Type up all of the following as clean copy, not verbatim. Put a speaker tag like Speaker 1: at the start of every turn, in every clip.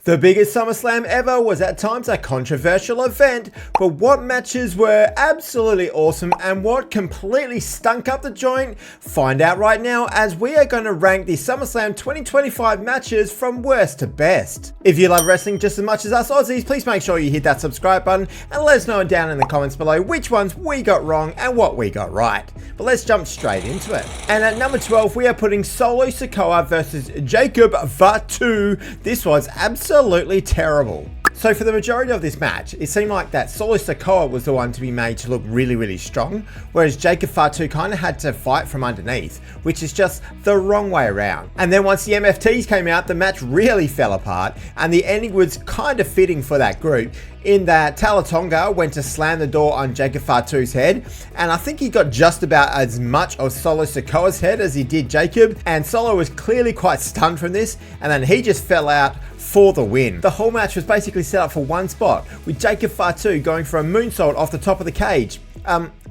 Speaker 1: The biggest SummerSlam ever was at times a controversial event, but what matches were absolutely awesome and what completely stunk up the joint? Find out right now as we are going to rank the SummerSlam 2025 matches from worst to best. If you love wrestling just as much as us Aussies, please make sure you hit that subscribe button and let us know down in the comments below which ones we got wrong and what we got right. But let's jump straight into it. And at number 12, we are putting Solo Sikoa versus Jacob Fatu. This was absolutely terrible. So for the majority of this match, it seemed like that Solo Sikoa was the one to be made to look really strong, whereas Jacob Fatu kind of had to fight from underneath, which is just the wrong way around. And then once the MFTs came out, the match really fell apart, and the ending was kind of fitting for that group, in that Talatonga went to slam the door on Jacob Fatu's head, and I think he got just about as much of Solo Sikoa's head as he did Jacob, and Solo was clearly quite stunned from this, and then he just fell out for the win. The whole match was basically set up for one spot, with Jacob Fatu going for a moonsault off the top of the cage.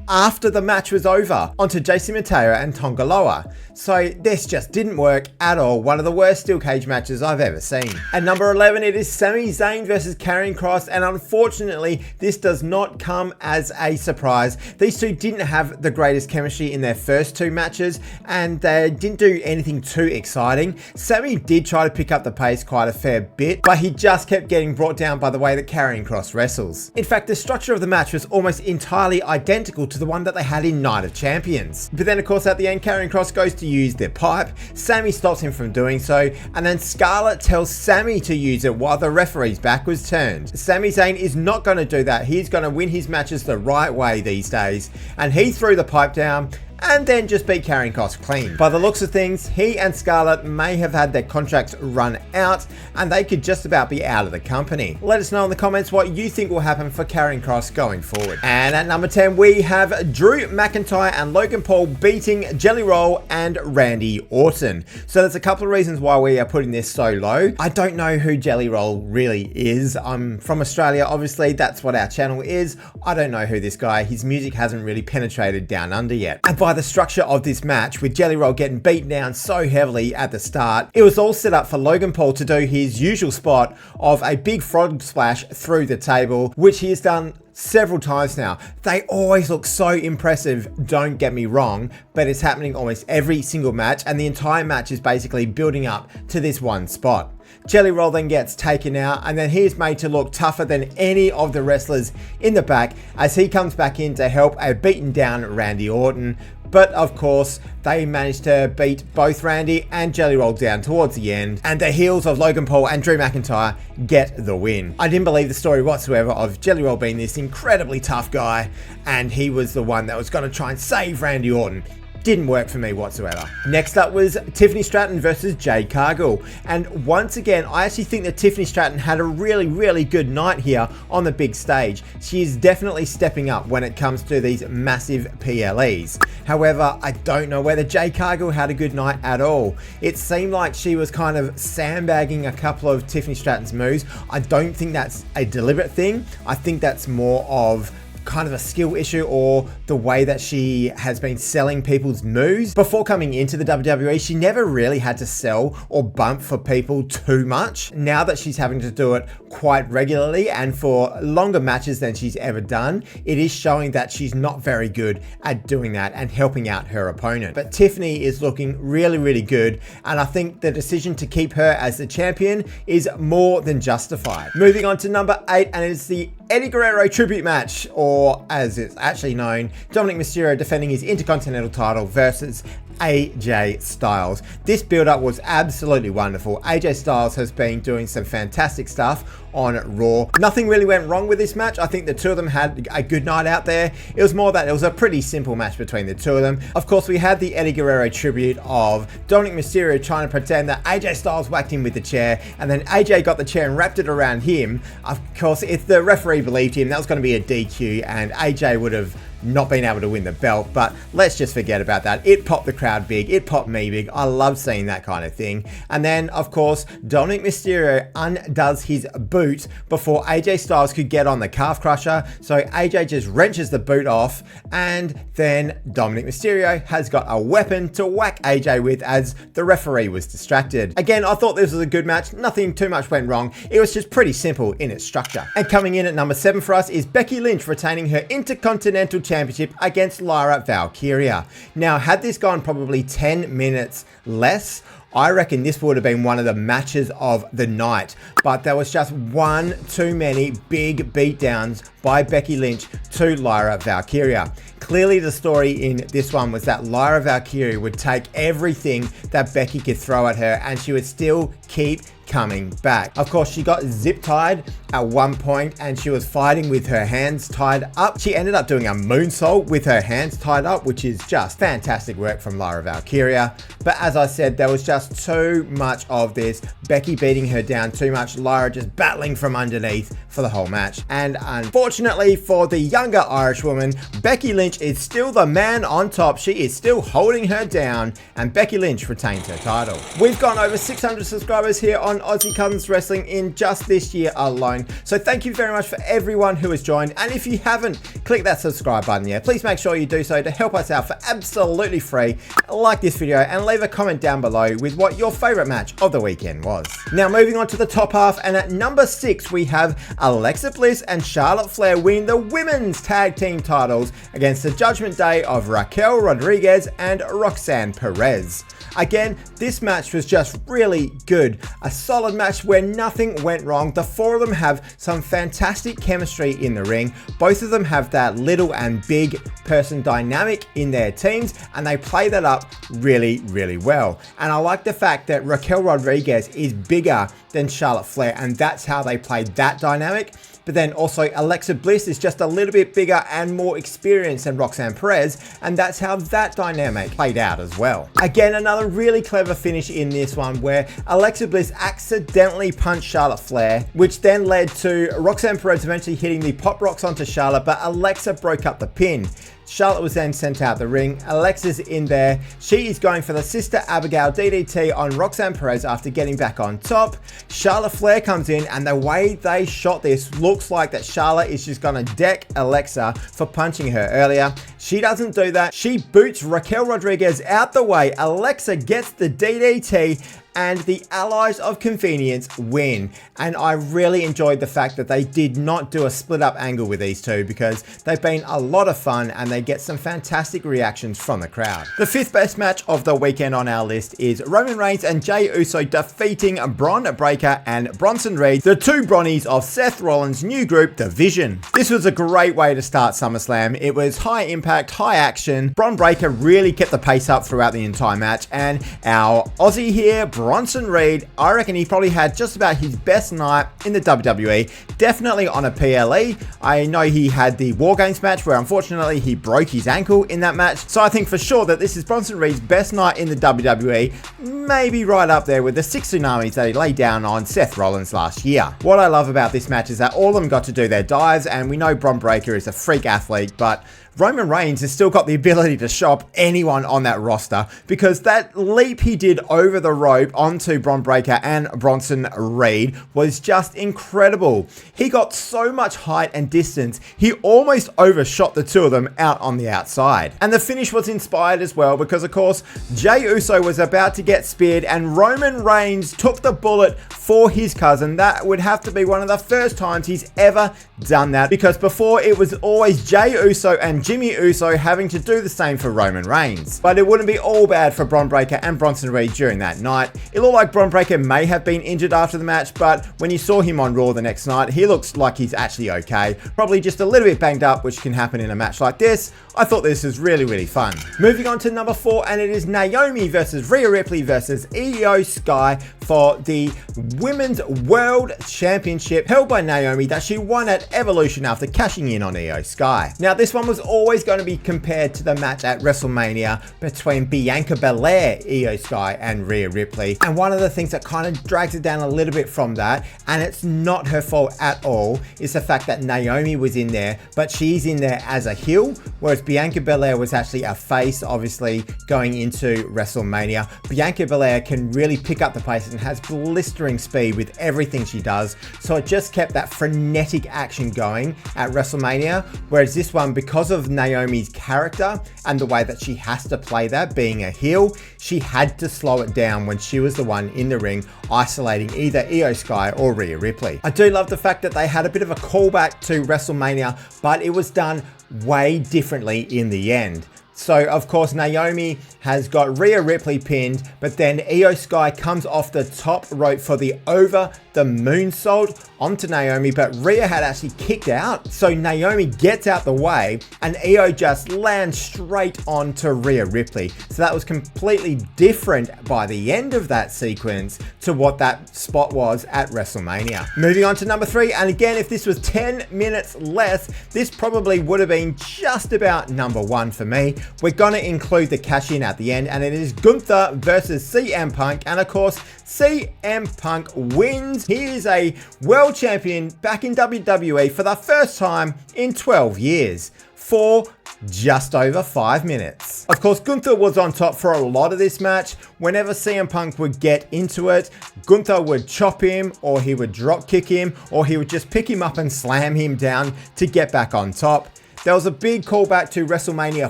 Speaker 1: After the match was over, onto McIntyre and Tonga Loa. So this just didn't work at all. One of the worst steel cage matches I've ever seen. At number 11, it is Sami Zayn versus Karrion Kross, and unfortunately, this does not come as a surprise. These two didn't have the greatest chemistry in their first two matches, and they didn't do anything too exciting. Sami did try to pick up the pace quite a fair bit, but he just kept getting brought down by the way that Karrion Kross wrestles. In fact, the structure of the match was almost entirely identical to the one that they had in Night of Champions. But then of course at the end, Karrion Kross goes to use their pipe, Sami stops him from doing so, and then Scarlett tells Sami to use it while the referee's back was turned. Sami Zayn is not going to do that. He's going to win his matches the right way these days, and he threw the pipe down and then just beat Karrion Kross clean. By the looks of things, he and Scarlett may have had their contracts run out and they could just about be out of the company. Let us know in the comments what you think will happen for Karrion Kross going forward. And at number 10, we have Drew McIntyre and Logan Paul beating Jelly Roll and Randy Orton. So there's a couple of reasons why we are putting this so low. I don't know who Jelly Roll really is. I'm from Australia, obviously, that's what our channel is. I don't know who this guy, his music hasn't really penetrated down under yet. And by the structure of this match, with Jelly Roll getting beaten down so heavily at the start, it was all set up for Logan Paul to do his usual spot of a big frog splash through the table, which he has done several times now. They always look so impressive, don't get me wrong, but it's happening almost every single match, and the entire match is basically building up to this one spot. Jelly Roll then gets taken out, and then he is made to look tougher than any of the wrestlers in the back as he comes back in to help a beaten down Randy Orton. But of course, they managed to beat both Randy and Jelly Roll down towards the end, and the heels of Logan Paul and Drew McIntyre get the win. I didn't believe the story whatsoever of Jelly Roll being this incredibly tough guy, and he was the one that was going to try and save Randy Orton. Didn't work for me whatsoever. Next up was Tiffany Stratton versus Jade Cargill. And once again, I actually think that Tiffany Stratton had a really good night here on the big stage. She is definitely stepping up when it comes to these massive PLEs. However, I don't know whether Jade Cargill had a good night at all. It seemed like she was kind of sandbagging a couple of Tiffany Stratton's moves. I don't think that's a deliberate thing. I think that's more of kind of a skill issue, or the way that she has been selling people's moves. Before coming into the WWE, she never really had to sell or bump for people too much. Now that she's having to do it quite regularly and for longer matches than she's ever done, it is showing that she's not very good at doing that and helping out her opponent. But Tiffany is looking really good, and I think the decision to keep her as the champion is more than justified. Moving on to number 8, and it's the Eddie Guerrero tribute match, or as it's actually known, Dominik Mysterio defending his Intercontinental title versus AJ Styles. This build-up was absolutely wonderful. AJ Styles has been doing some fantastic stuff on Raw. Nothing really went wrong with this match. I think the two of them had a good night out there. It was more that it was a pretty simple match between the two of them. Of course, we had the Eddie Guerrero tribute of Dominik Mysterio trying to pretend that AJ Styles whacked him with the chair, and then AJ got the chair and wrapped it around him. Of course, if the referee believed him, that was going to be a DQ, and AJ would have not being able to win the belt, but let's just forget about that. It popped the crowd big, it popped me big. I love seeing that kind of thing. And then, of course, Dominik Mysterio undoes his boot before AJ Styles could get on the calf crusher, so AJ just wrenches the boot off, and then Dominik Mysterio has got a weapon to whack AJ with as the referee was distracted. Again, I thought this was a good match. Nothing too much went wrong. It was just pretty simple in its structure. And coming in at number 7 for us is Becky Lynch retaining her Intercontinental Championship against Lyra Valkyria. Now, had this gone probably 10 minutes less, I reckon this would have been one of the matches of the night, but there was just one too many big beatdowns by Becky Lynch to Lyra Valkyria. Clearly the story in this one was that Lyra Valkyria would take everything that Becky could throw at her and she would still keep coming back. Of course, she got zip tied at one point and she was fighting with her hands tied up. She ended up doing a moonsault with her hands tied up, which is just fantastic work from Lyra Valkyria. But as I said, there was just too much of this. Becky beating her down too much, Lyra just battling from underneath for the whole match. And unfortunately for the younger Irish woman, Becky Lynch is still the man on top. She is still holding her down, and Becky Lynch retains her title. We've gone over 600 subscribers here on Aussie Cousins Wrestling in just this year alone. So thank you very much for everyone who has joined. And if you haven't, click that subscribe button here. Please make sure you do so to help us out for absolutely free. Like this video and leave a comment down below with what your favorite match of the weekend was. Now moving on to the top half, and at number 6 we have Alexa Bliss and Charlotte Flair winning the women's tag team titles against the Judgment Day of Raquel Rodriguez and Roxanne Perez. Again, this match was just really good. A solid match where nothing went wrong. The four of them have some fantastic chemistry in the ring. Both of them have that little and big person dynamic in their teams, and they play that up really, really well. And I like the fact that Raquel Rodriguez is bigger than Charlotte Flair, and that's how they played that dynamic. But then also Alexa Bliss is just a little bit bigger and more experienced than Roxanne Perez, and that's how that dynamic played out as well. Again, another really clever finish in this one where Alexa Bliss accidentally punched Charlotte Flair, which then led to Roxanne Perez eventually hitting the pop rocks onto Charlotte, but Alexa broke up the pin. Charlotte was then sent out the ring. Alexa's in there. She is going for the Sister Abigail DDT on Roxanne Perez after getting back on top. Charlotte Flair comes in, and the way they shot this looks like that Charlotte is just going to deck Alexa for punching her earlier. She doesn't do that. She boots Raquel Rodriguez out the way. Alexa gets the DDT, and the Allies of Convenience win. And I really enjoyed the fact that they did not do a split up angle with these two, because they've been a lot of fun and they get some fantastic reactions from the crowd. The 5th best match of the weekend on our list is Roman Reigns and Jey Uso defeating Bron Breakker and Bronson Reed, the two Bronnies of Seth Rollins' new group, The Vision. This was a great way to start SummerSlam. It was high impact, high action. Bron Breakker really kept the pace up throughout the entire match, and our Aussie here, Bronson Reed, I reckon he probably had just about his best night in the WWE, definitely on a PLE. I know he had the War Games match where unfortunately he broke his ankle in that match, so I think for sure that this is Bronson Reed's best night in the WWE, maybe right up there with the 6 tsunamis that he laid down on Seth Rollins last year. What I love about this match is that all of them got to do their dives, and we know Bron Breakker is a freak athlete, but Roman Reigns has still got the ability to show up anyone on that roster, because that leap he did over the rope onto Bron Breakker and Bronson Reed was just incredible. He got so much height and distance, he almost overshot the two of them out on the outside. And the finish was inspired as well because, of course, Jey Uso was about to get speared and Roman Reigns took the bullet for his cousin. That would have to be one of the first times he's ever done that, because before it was always Jey Uso and Jimmy Uso having to do the same for Roman Reigns. But it wouldn't be all bad for Bron Breakker and Bronson Reed during that night. It looked like Bron Breakker may have been injured after the match, but when you saw him on Raw the next night, he looks like he's actually okay. Probably just a little bit banged up, which can happen in a match like this. I thought this was really, really fun. Moving on to number 4, and it is Naomi versus Rhea Ripley versus Io Sky for the Women's World Championship, held by Naomi, that she won at Evolution after cashing in on Io Sky. Now, this one was always going to be compared to the match at WrestleMania between Bianca Belair, Io Sky, and Rhea Ripley. And one of the things that kind of drags it down a little bit from that, and it's not her fault at all, is the fact that Naomi was in there, but she's in there as a heel, whereas Bianca Belair was actually a face, obviously, going into WrestleMania. Bianca Belair can really pick up the pace and has blistering speed with everything she does, so it just kept that frenetic action going at WrestleMania, whereas this one, because of Naomi's character and the way that she has to play that, being a heel, she had to slow it down when she was the one in the ring isolating either Io Sky or Rhea Ripley. I do love the fact that they had a bit of a callback to WrestleMania, but it was done way differently in the end. So, of course, Naomi has got Rhea Ripley pinned, but then Io Sky comes off the top rope for the over the moonsault onto Naomi, but Rhea had actually kicked out. So Naomi gets out the way and Io just lands straight onto Rhea Ripley. So that was completely different by the end of that sequence to what that spot was at WrestleMania. Moving on to number 3, and again, if this was 10 minutes less, this probably would have been just about number 1 for me. We're gonna include the cash-in at the end, and it is Gunther versus CM Punk, and of course, CM Punk wins. He is a world champion back in WWE for the first time in 12 years for just over 5 minutes. Of course, Gunther was on top for a lot of this match. Whenever CM Punk would get into it, Gunther would chop him, or he would drop kick him, or he would just pick him up and slam him down to get back on top. There was a big callback to WrestleMania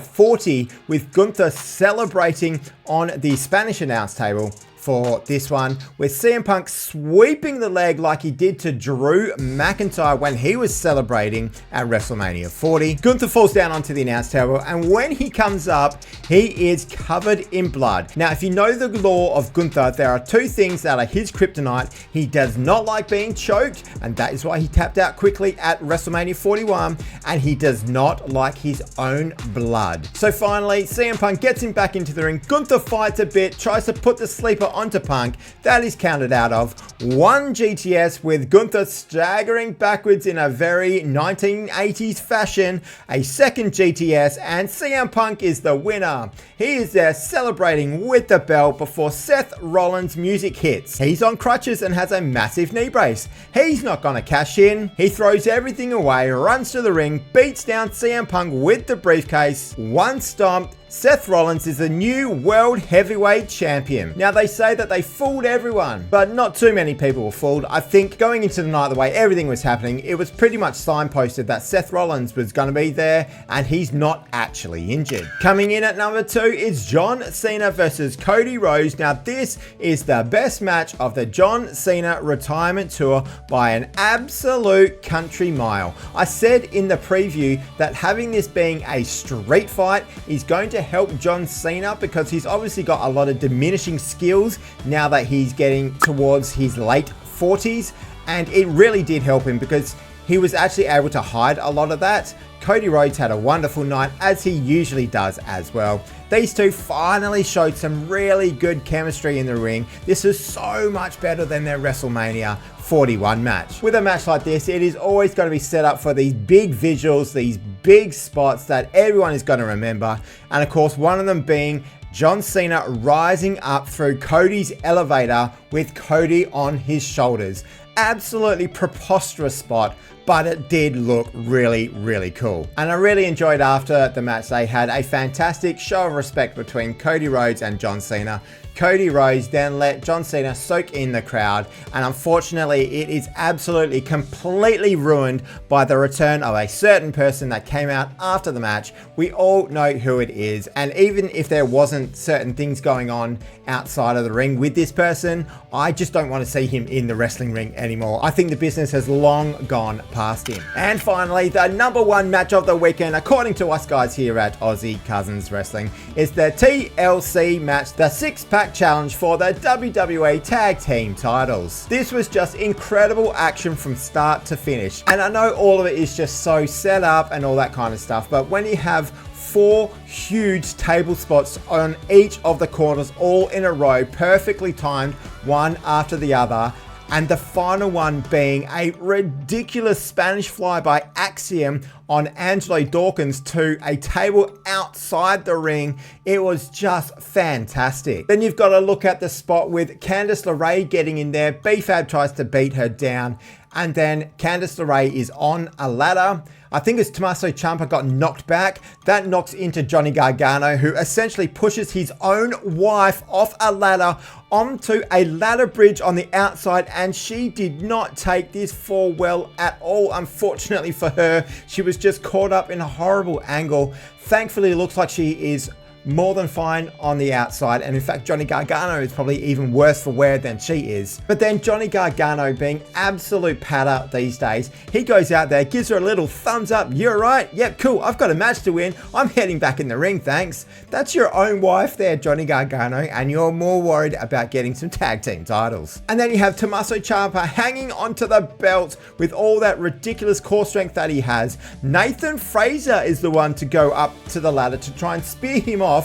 Speaker 1: 40 with Gunther celebrating on the Spanish announce table for this one, with CM Punk sweeping the leg like he did to Drew McIntyre when he was celebrating at WrestleMania 40. Gunther falls down onto the announce table, and when he comes up, he is covered in blood. Now, if you know the lore of Gunther, there are 2 things that are his kryptonite. He does not like being choked, and that is why he tapped out quickly at WrestleMania 41, and he does not like his own blood. So finally, CM Punk gets him back into the ring. Gunther fights a bit, tries to put the sleeper onto Punk. That is counted out of 1 GTS, with Gunther staggering backwards in a very 1980s fashion. A second GTS, and CM Punk is the winner. He is there celebrating with the belt before Seth Rollins' music hits. He's on crutches and has a massive knee brace. He's not gonna cash in. He throws everything away, runs to the ring, beats down CM Punk with the briefcase. One stomp. Seth Rollins is the new World Heavyweight Champion. Now, they say that they fooled everyone, but not too many people were fooled. I think going into the night, the way everything was happening, it was pretty much signposted that Seth Rollins was going to be there, and he's not actually injured. Coming in at number 2 is John Cena versus Cody Rhodes. Now, this is the best match of the John Cena retirement tour by an absolute country mile. I said in the preview that having this being a street fight is going to help John Cena, because he's obviously got a lot of diminishing skills now that he's getting towards his late 40s, and it really did help him because he was actually able to hide a lot of that. Cody Rhodes had a wonderful night, as he usually does as well. These two finally showed some really good chemistry in the ring. This is so much better than their WrestleMania 41 match. With a match like this, it is always going to be set up for these big visuals, these big spots that everyone is going to remember. And of course, one of them being John Cena rising up through Cody's elevator with Cody on his shoulders. Absolutely preposterous spot, but it did look really, really cool. And I really enjoyed after the match, they had a fantastic show of respect between Cody Rhodes and John Cena. Cody Rhodes then let John Cena soak in the crowd, and unfortunately it is absolutely completely ruined by the return of a certain person that came out after the match. We all know who it is, and even if there wasn't certain things going on outside of the ring with this person, I just don't want to see him in the wrestling ring anymore. I think the business has long gone past him. And finally, the number 1 match of the weekend, according to us guys here at Aussie Cousins Wrestling, is the TLC match, the 6-pack challenge for the WWE Tag Team titles. This was just incredible action from start to finish. And I know all of it is just so set up and all that kind of stuff, but when you have 4 huge table spots on each of the corners all in a row, perfectly timed, one after the other, and the final one being a ridiculous Spanish fly by Axiom on Angelo Dawkins to a table outside the ring. It was just fantastic. Then you've got to look at the spot with Candice LeRae getting in there. B-Fab tries to beat her down, and then Candice LeRae is on a ladder. I think it's Tommaso Ciampa got knocked back. That knocks into Johnny Gargano, who essentially pushes his own wife off a ladder onto a ladder bridge on the outside, and she did not take this fall well at all. Unfortunately for her, she was just caught up in a horrible angle. Thankfully, it looks like she is more than fine on the outside, and in fact Johnny Gargano is probably even worse for wear than she is. But then Johnny Gargano, being absolute patter these days, he goes out there, gives her a little thumbs up. You're right, yep, cool, I've got a match to win, I'm heading back in the ring, thanks. That's your own wife there, Johnny Gargano, and you're more worried about getting some tag team titles. And then you have Tommaso Ciampa hanging onto the belt with all that ridiculous core strength that he has. Nathan Fraser is the one to go up to the ladder to try and spear him off,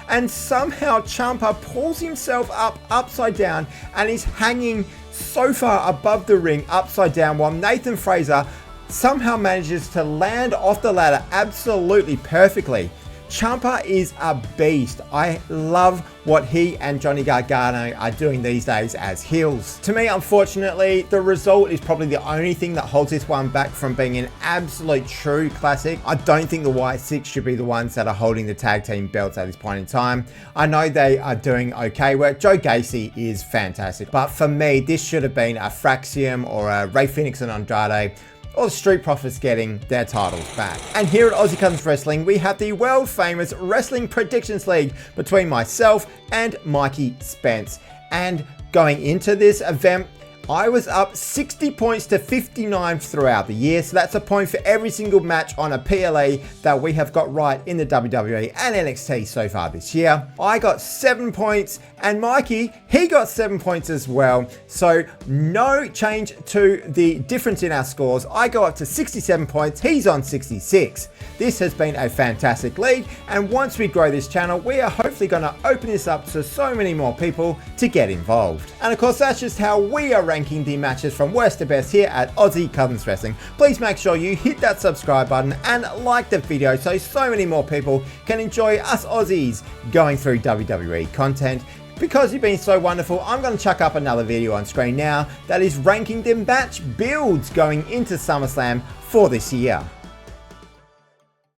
Speaker 1: and somehow Ciampa pulls himself up upside down and is hanging so far above the ring upside down, while Nathan Fraser somehow manages to land off the ladder absolutely perfectly. Ciampa is a beast. I love what he and Johnny Gargano are doing these days as heels. To me, unfortunately, the result is probably the only thing that holds this one back from being an absolute true classic. I don't think the White Six should be the ones that are holding the tag team belts at this point in time. I know they are doing okay work. Joe Gacy is fantastic, but for me, this should have been a Fraxium or a Rey Fenix and Andrade, or the Street Profits getting their titles back. And here at Aussie Cousins Wrestling, we have the world famous Wrestling Predictions League between myself and Mikey Spence. And going into this event, I was up 60 points to 59 throughout the year, so that's a point for every single match on a PLE that we have got right in the WWE and NXT so far this year. I got 7 points, and Mikey, he got 7 points as well, so no change to the difference in our scores. I go up to 67 points, he's on 66. This has been a fantastic league, and once we grow this channel, we are hopefully going to open this up to so many more people to get involved. And of course, that's just how we are ranking the matches from worst to best here at Aussie Cousins Wrestling. Please make sure you hit that subscribe button and like the video so many more people can enjoy us Aussies going through WWE content. Because you've been so wonderful, I'm going to chuck up another video on screen now that is ranking the match builds going into SummerSlam for this year.